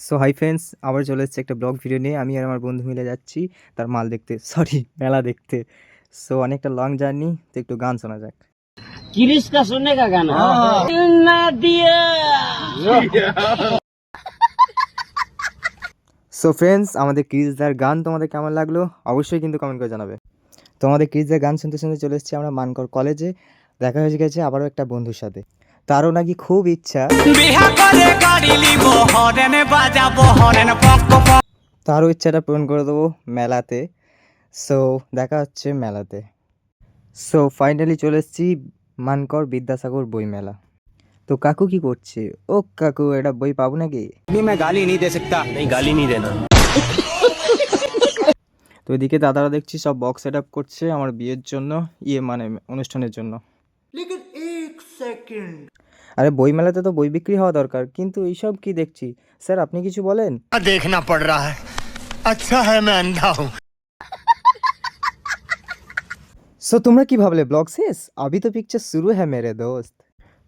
So hi friends, আবার চলে এসেছে একটা ব্লগ ভিডিও নিয়ে। আমি আর আমার বন্ধু মিলে যাচ্ছি তার মাল দেখতে, সরি মেলা দেখতে। সো অনেকটা লং জার্নি, তো একটু গান শোনা যাক। क्रिश का सुनने का गाना ना दिया। সো ফ্রেন্ডস, আমাদের ক্রিজদার গান তোমাদের কেমন লাগলো অবশ্যই কিন্তু কমেন্ট করে জানাবে। তো আমাদের ক্রিজদার গান শুনতে শুনতে চলে এসেছি আমরা মানকর কলেজে। দেখা হয়ে গেছে আবারও একটা বন্ধুর সাথে। তারও নাকি খুব ইচ্ছা তারও ইচ্ছাটা পূরণ করে দেবো মেলাতে। সো দেখা হচ্ছে মেলাতে। সো ফাইনালি চলে এসেছি মানকর বিদ্যাসাগর বই মেলা। তো কাকু কি করছে? ও কাকু, এটা বই পাবো নাকি? मैं गाली नहीं दे सकता। नहीं, गाली नहीं देना। তো এদিকে দাদারা দেখছি সব বক্স সেট আপ করছে আমার বিয়ের জন্য, মানে অনুষ্ঠানের জন্য। আরে বই মেলাতে তো বই বিক্রি হওয়া দরকার, কিন্তু এইসব কি দেখছি? স্যার আপনি কিছু বলেন। देखना पड़ रहा है। अच्छा है मैं अंधा हूँ। সো তোমরা কি ভাবলে ব্লগ শেষ? আবি তো পিকচার শুরু হ্যাঁ মেরে দোস্ত।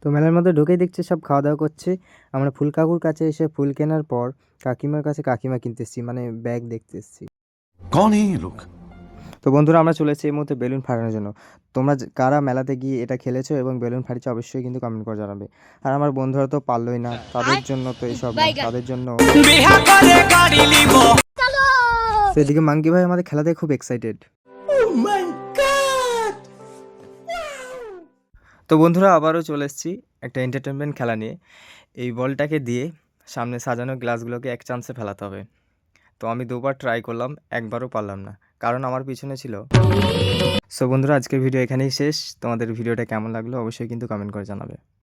তো মেলার মধ্যে ঢুকেই দেখছি সব খাওয়া দাওয়া করছে। আমরা ফুল কাকুর কাছে এসে ফুল কেনার পর কাকিমার কাছে কাকিমা কিনতে এসছি, মানে ব্যাগ দেখতে এসছি। कौन है ये लोग? তো বন্ধুরা, আমরা চলে এসেছি এই মুহূর্তে বেলুন ফাটানোর জন্য। তোমরা কারা মেলাতে গিয়ে এটা খেলেছো এবং বেলুন ফাটিয়েছো অবশ্যই কিন্তু কমেন্ট করে জানাবে। আর আমার বন্ধুরা তো পারলোই না, তাদের জন্য তো এইসব না, তাদের জন্য। তো এদিকে মাঙ্কি ভাই আমাদের খেলাতে খুব এক্সাইটেড। তো বন্ধুরা, আবারও চলে এসেছি একটা এন্টারটেনমেন্ট খেলা নিয়ে। এই বলটাকে দিয়ে সামনে সাজানো গ্লাসগুলোকে এক চান্সে ফেলাতে হবে। তো আমি দুবার ট্রাই করলাম, একবারও পারলাম না, কারণ আমার পিছনে ছিল। সো বন্ধুরা, আজকের ভিডিও এখানেই শেষ। তোমাদের ভিডিওটা কেমন লাগলো অবশ্যই কিন্তু কমেন্ট করে জানাবে।